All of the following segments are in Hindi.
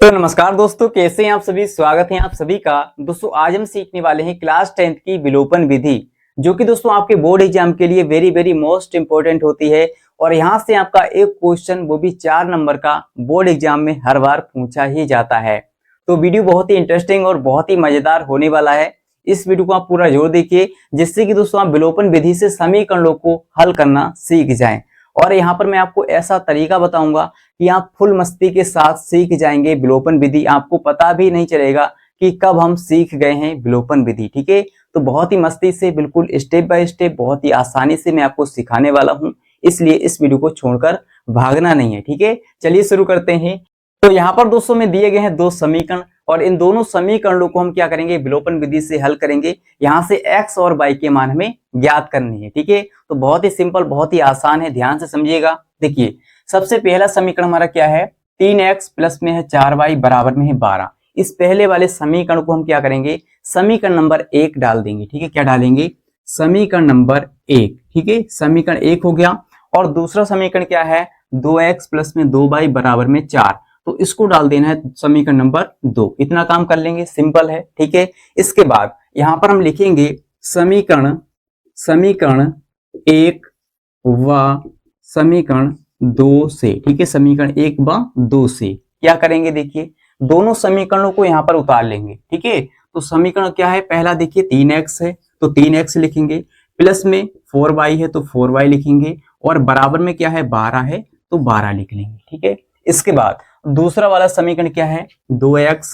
तो नमस्कार दोस्तों, कैसे हैं आप सभी। स्वागत है आप सभी का। दोस्तों आज हम सीखने वाले हैं क्लास 10th की विलोपन विधि, जो कि दोस्तों आपके बोर्ड एग्जाम के लिए वेरी वेरी मोस्ट इंपॉर्टेंट होती है। और यहां से आपका एक क्वेश्चन, वो भी 4 नंबर का, बोर्ड एग्जाम में हर बार पूछा ही जाता है। तो वीडियो बहुत ही इंटरेस्टिंग और बहुत ही मजेदार होने वाला है। इस वीडियो को आप पूरा जोर देखिए, जिससे कि दोस्तों आप विलोपन विधि से समीकरणों को हल करना सीख जाएं। और यहाँ पर मैं आपको ऐसा तरीका बताऊंगा कि आप फुल मस्ती के साथ सीख जाएंगे विलोपन विधि। आपको पता भी नहीं चलेगा कि कब हम सीख गए हैं विलोपन विधि। ठीक है, तो बहुत ही मस्ती से, बिल्कुल स्टेप बाय स्टेप, बहुत ही आसानी से मैं आपको सिखाने वाला हूं, इसलिए इस वीडियो को छोड़कर भागना नहीं है। ठीक है, चलिए शुरू करते हैं। तो यहाँ पर दोस्तों में दिए गए हैं 2 समीकरण, और इन दोनों समीकरणों को हम क्या करेंगे, विलोपन विधि से हल करेंगे। यहाँ से x और y के मान हमें ज्ञात करनी है। ठीक है, तो बहुत ही सिंपल, बहुत ही आसान है, ध्यान से समझिएगा। देखिए, सबसे पहला समीकरण हमारा क्या है, 3x प्लस में है 4y बराबर में है 12। इस पहले वाले समीकरण को हम क्या करेंगे, समीकरण नंबर 1 डाल देंगे। ठीक है, क्या डालेंगे, समीकरण नंबर 1। ठीक है, समीकरण 1 हो गया। और दूसरा समीकरण क्या है, 2x प्लस में 2y बराबर में 4, तो इसको डाल देना है समीकरण नंबर 2। इतना काम कर लेंगे, सिंपल है। ठीक है, इसके बाद यहां पर हम लिखेंगे समीकरण 1 व समीकरण 2 से। ठीक है, समीकरण 1 व 2 से क्या करेंगे, देखिए दोनों समीकरणों को यहां पर उतार लेंगे। ठीक है, तो समीकरण क्या है, पहला देखिए 3x है तो 3x लिखेंगे, प्लस में 4y है तो 4y लिखेंगे, और बराबर में क्या है, 12 है तो 12 लिख लेंगे। ठीक है, इसके बाद दूसरा वाला समीकरण क्या है, 2x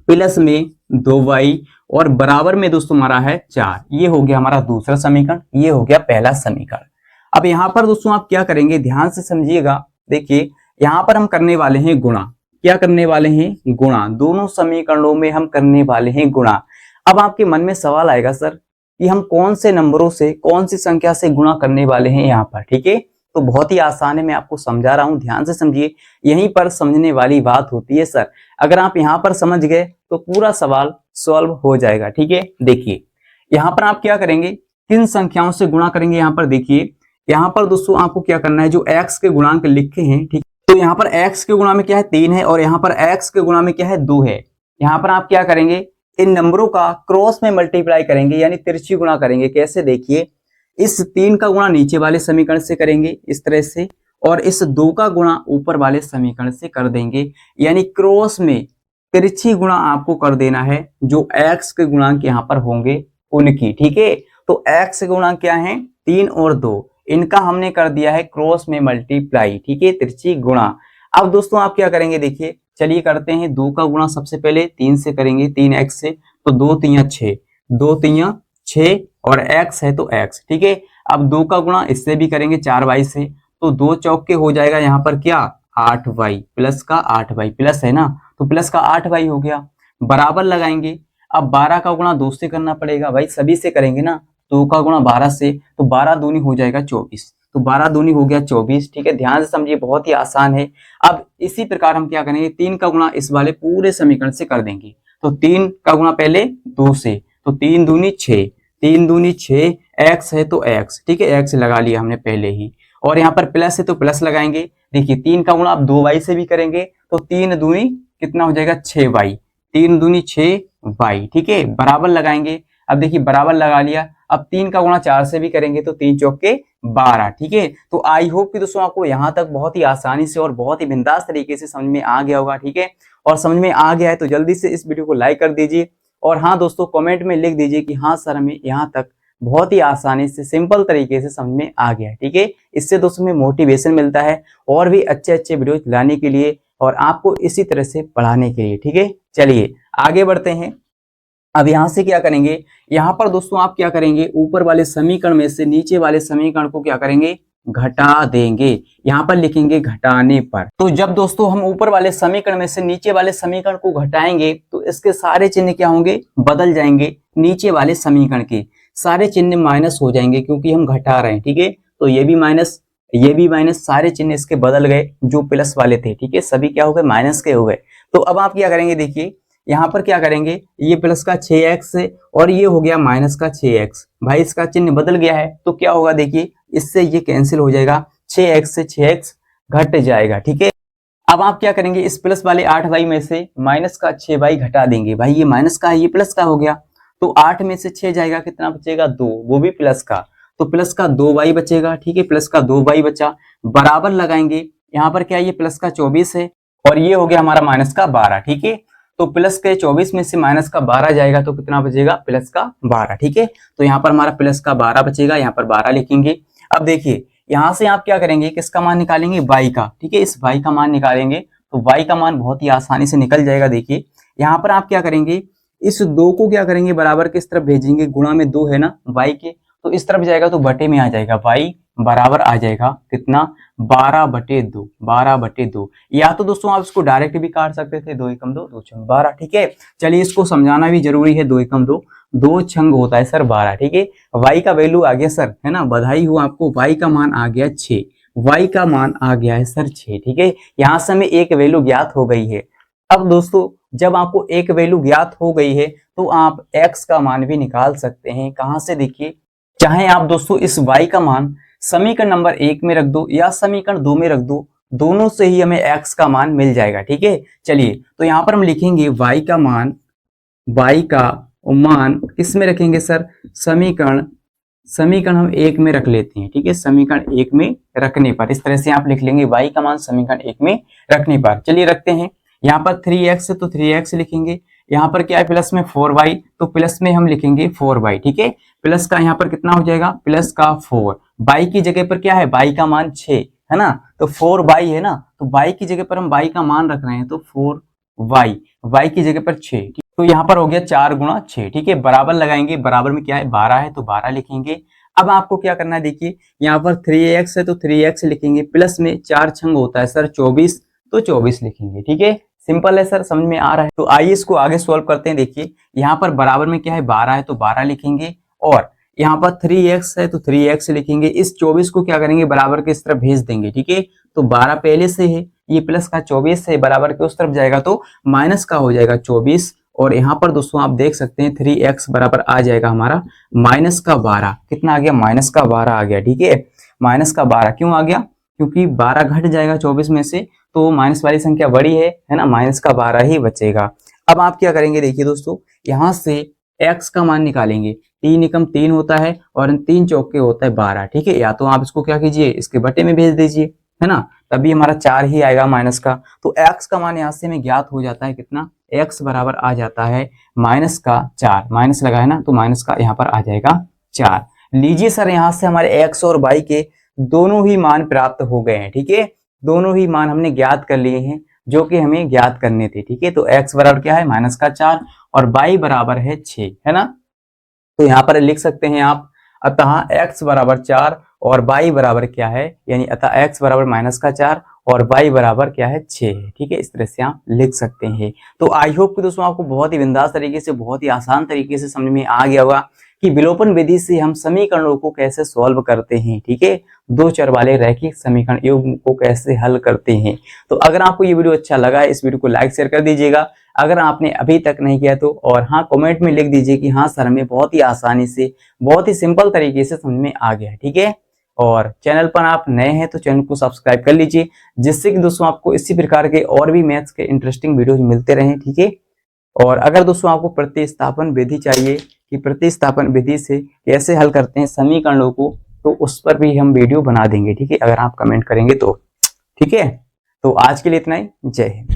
प्लस में 2y और बराबर में दोस्तों हमारा है 4। ये हो गया हमारा दूसरा समीकरण, ये हो गया पहला समीकरण। अब यहां पर दोस्तों आप क्या करेंगे, ध्यान से समझिएगा। देखिए, यहां पर हम करने वाले हैं गुणा। क्या करने वाले हैं, गुणा। दोनों समीकरणों में हम करने वाले हैं गुणा। अब आपके मन में सवाल आएगा, सर कि हम कौन से नंबरों से, कौन सी संख्या से गुणा करने वाले हैं यहाँ पर। ठीक है, तो बहुत ही आसान है, मैं आपको समझा रहा हूं, ध्यान से समझिए। यहीं पर समझने वाली बात होती है सर। अगर आप यहां पर समझ गए तो पूरा सवाल सॉल्व हो जाएगा। ठीक है, देखिए यहां पर आप क्या करेंगे, किन संख्याओं से गुणा करेंगे। यहां पर देखिए, यहां पर दोस्तों आपको क्या करना है, जो x के गुणांक लिखे हैं, ठीक, तो यहां पर x के गुणा में क्या है, 3 है, और यहां पर x के गुणा में क्या है, 2 है। यहां पर आप क्या करेंगे, इन नंबरों का क्रॉस में मल्टीप्लाई करेंगे, यानी तिरछी गुणा करेंगे। कैसे, देखिए इस 3 का गुणा नीचे वाले समीकरण से करेंगे इस तरह से, और इस 2 का गुणा ऊपर वाले समीकरण से कर देंगे, यानी क्रॉस में तिरछी गुणा आपको कर देना है जो x के गुणांक यहाँ पर होंगे उनकी। ठीक है, तो x के गुणांक क्या है, 3 और 2, इनका हमने कर दिया है क्रॉस में मल्टीप्लाई। ठीक है, तिरछी गुणा। अब दोस्तों आप क्या करेंगे, देखिए चलिए करते हैं। 2 का गुणा सबसे पहले 3 से करेंगे, 3x से, तो 2 3 6, 2 3 6, और x है तो x। ठीक है, अब 2 का गुणा इससे भी करेंगे 4y से, तो 2 चौके हो जाएगा यहाँ पर क्या, 8y, प्लस का 8y, प्लस है ना, तो प्लस का 8y हो गया, बराबर लगाएंगे। अब 12 का गुणा 2 से करना पड़ेगा, भाई सभी से करेंगे ना, 2 का गुणा 12 से, तो 12 दूनी हो जाएगा 24, तो 12 दूनी हो गया 24। ठीक है, ध्यान से समझिए, बहुत ही आसान है। अब इसी प्रकार हम क्या करेंगे, 3 का गुणा इस वाले पूरे समीकरण से कर देंगे, तो 3 का गुणा पहले 2 से, तो 3 दूनी 6, 3 दूनी 6, x है तो x। ठीक है, x लगा लिया हमने पहले ही, और यहाँ पर प्लस है तो प्लस लगाएंगे। देखिए 3 का गुणा आप 2y से भी करेंगे, तो 3 दूनी कितना हो जाएगा, 6y, 3 दूनी 6y। ठीक है, बराबर लगाएंगे। अब देखिए बराबर लगा लिया। अब 3 का गुणा 4 से भी करेंगे, तो 3 चौके 12। ठीक है, तो आई होप कि दोस्तों आपको यहाँ तक बहुत ही आसानी से और बहुत ही बिंदास तरीके से समझ में आ गया होगा। ठीक है, और समझ में आ गया है तो जल्दी से इस वीडियो को लाइक कर दीजिए, और हाँ दोस्तों कमेंट में लिख दीजिए कि हाँ सर हमें यहाँ तक बहुत ही आसानी से, सिंपल तरीके से समझ में आ गया है। ठीक है, इससे दोस्तों में मोटिवेशन मिलता है और भी अच्छे अच्छे वीडियो लाने के लिए, और आपको इसी तरह से पढ़ाने के लिए। ठीक है, चलिए आगे बढ़ते हैं। अब यहां से क्या करेंगे, यहां पर दोस्तों आप क्या करेंगे, ऊपर वाले समीकरण में से नीचे वाले समीकरण को क्या करेंगे, घटा देंगे। यहां पर लिखेंगे घटाने पर। तो जब दोस्तों हम ऊपर वाले समीकरण में से नीचे वाले समीकरण को घटाएंगे, तो इसके सारे चिन्ह क्या होंगे, बदल जाएंगे। नीचे वाले समीकरण के सारे चिन्ह माइनस हो जाएंगे, क्योंकि हम घटा रहे हैं। ठीक है, तो ये भी माइनस, ये भी माइनस, सारे चिन्ह इसके बदल गए जो प्लस वाले थे। ठीक है, सभी क्या हो गए, माइनस के हो गए। तो अब आप क्या करेंगे, देखिए यहाँ पर क्या करेंगे, ये प्लस का 6x और ये हो गया माइनस का 6x। भाई इसका चिन्ह बदल गया है, तो क्या होगा, देखिए इससे ये कैंसिल हो जाएगा, 6x से 6x घट जाएगा। ठीक है, अब आप क्या करेंगे, इस प्लस वाले 8y में से माइनस का 6y घटा देंगे। भाई ये माइनस का है, ये प्लस का हो गया, तो 8 में से 6 जाएगा, कितना बचेगा 2, वो भी प्लस का, तो प्लस का 2y बचेगा। ठीक है, प्लस का 2y बचा, बराबर लगाएंगे। यहाँ पर क्या है, ये प्लस का 24 है और ये हो गया हमारा माइनस का 12। ठीक है, तो प्लस के 24 में से माइनस का 12 जाएगा तो कितना बचेगा, प्लस का 12। ठीक है, तो यहाँ पर हमारा प्लस का 12 बचेगा, यहाँ पर 12 लिखेंगे। अब देखिए यहाँ से आप क्या करेंगे, किसका मान निकालेंगे, y का। ठीक है, इस y का मान निकालेंगे तो y का मान बहुत ही आसानी से निकल जाएगा। देखिए यहाँ पर आप क्या करेंगे, इस 2 को क्या करेंगे, बराबर किस तरफ भेजेंगे, गुणा में 2 है ना y के, तो इस तरफ जाएगा तो बटे में आ जाएगा, y बराबर आ जाएगा कितना, 12/2, 12/2। या तो दोस्तों आप इसको डायरेक्ट भी काट सकते थे, 2 एकम 2, 2 छंग 12। ठीक है, चलिए इसको समझाना भी जरूरी है, 2 एकम 2, 2 छंग होता है सर 12। ठीक है, y का वैल्यू आ गया सर, है ना, बधाई हो आपको, y का मान आ गया 6, y का मान आ गया है सर 6। ठीक है, यहाँ से हमें एक वैल्यू ज्ञात हो गई है। अब दोस्तों जब आपको एक वैल्यू ज्ञात हो गई है तो आप x का मान भी निकाल सकते हैं। कहां से, देखिए चाहे आप दोस्तों इस y का मान समीकरण नंबर 1 में रख दो या समीकरण 2 में रख दो, दोनों से ही हमें x का मान मिल जाएगा। ठीक है, चलिए तो यहाँ पर हम लिखेंगे y का मान, y का मान किस में रखेंगे सर, समीकरण हम 1 में रख लेते हैं। ठीक है, समीकरण 1 में रखने पर इस तरह से आप लिख लेंगे, y का मान समीकरण 1 में रखने पर। चलिए रखते हैं, यहाँ पर 3x है तो 3x लिखेंगे, यहाँ पर क्या है प्लस में 4y, तो प्लस में हम लिखेंगे 4y। ठीक है, प्लस का यहाँ पर कितना हो जाएगा, प्लस का 4, y की जगह पर क्या है, y का मान 6 है ना, तो 4y है ना, तो y की जगह पर हम y का मान रख रहे हैं तो 4y, y की जगह पर 6। तो यहाँ पर हो गया 4 गुणा 6। ठीक है, बराबर लगाएंगे, बराबर में क्या है 12 है तो 12 लिखेंगे। अब आपको क्या करना है, देखिए यहाँ पर 3x है तो 3x लिखेंगे, प्लस में 4 छंग होता है सर 24, तो 24 लिखेंगे। ठीक है, सिंपल है सर, समझ में आ रहा है। तो आइए इसको आगे सॉल्व करते हैं। देखिए यहाँ पर बराबर में क्या है 12 है तो 12 लिखेंगे, और यहाँ पर 3x है तो 3x लिखेंगे। इस 24 को क्या करेंगे, बराबर के इस तरफ भेज देंगे। ठीक है, तो 12 पहले से है, ये प्लस का 24 है, बराबर के उस तरफ जाएगा तो माइनस का हो जाएगा 24, और यहाँ पर दोस्तों आप देख सकते हैं 3x बराबर आ जाएगा हमारा माइनस का 12। कितना आ गया, माइनस का 12 आ गया। ठीक है, माइनस का 12 क्यों आ गया, क्योंकि 12 घट जाएगा 24 में से, तो माइनस वाली संख्या बड़ी है ना, माइनस का 12 ही बचेगा। अब आप क्या करेंगे, देखिए दोस्तों यहाँ से x का मान निकालेंगे, 3 एकम 3 होता है और 3 चौके होता है 12। ठीक है, या तो आप इसको क्या कीजिए, इसके बटे में भेज दीजिए, है ना, तभी हमारा 4 ही आएगा माइनस का। तो x का मान यहाँ से हमें ज्ञात हो जाता है, कितना, x बराबर आ जाता है माइनस का 4, माइनस लगा है ना, तो माइनस का यहाँ पर आ जाएगा 4। लीजिए सर, यहाँ से हमारे x और y के दोनों ही मान प्राप्त हो गए हैं। ठीक है, दोनों ही मान हमने ज्ञात कर लिए हैं जो कि हमें ज्ञात करने थे। ठीक है, तो x बराबर क्या है, माइनस का 4, और y बराबर है 6, है ना, तो यहाँ पर लिख सकते हैं आप, अतः x बराबर 4 और y बराबर क्या है, यानी अतः x बराबर माइनस का 4 और y बराबर क्या है 6 है। ठीक है, इस तरह से आप लिख सकते हैं। तो आई होप कि दोस्तों आपको बहुत ही बिंदास तरीके से, बहुत ही आसान तरीके से समझ में आ गया होगा कि विलोपन विधि से हम समीकरणों को कैसे सॉल्व करते हैं। ठीक है, 2 चर वाले रैखिक समीकरण योग को कैसे हल करते हैं। तो अगर आपको ये वीडियो अच्छा लगा है, इस वीडियो को लाइक शेयर कर दीजिएगा अगर आपने अभी तक नहीं किया तो, और हाँ कमेंट में लिख दीजिए कि हाँ सर हमें बहुत ही आसानी से, बहुत ही सिंपल तरीके से समझ में आ गया है। ठीक है, और चैनल पर आप नए हैं तो चैनल को सब्सक्राइब कर लीजिए, जिससे कि दोस्तों आपको इसी प्रकार के और भी मैथ्स के इंटरेस्टिंग वीडियोज मिलते रहें। ठीक है, और अगर दोस्तों आपको प्रतिस्थापन विधि चाहिए कि प्रतिस्थापन विधि से कैसे हल करते हैं समीकरणों को, तो उस पर भी हम वीडियो बना देंगे। ठीक है, अगर आप कमेंट करेंगे तो। ठीक है, तो आज के लिए इतना ही, जय हिंद।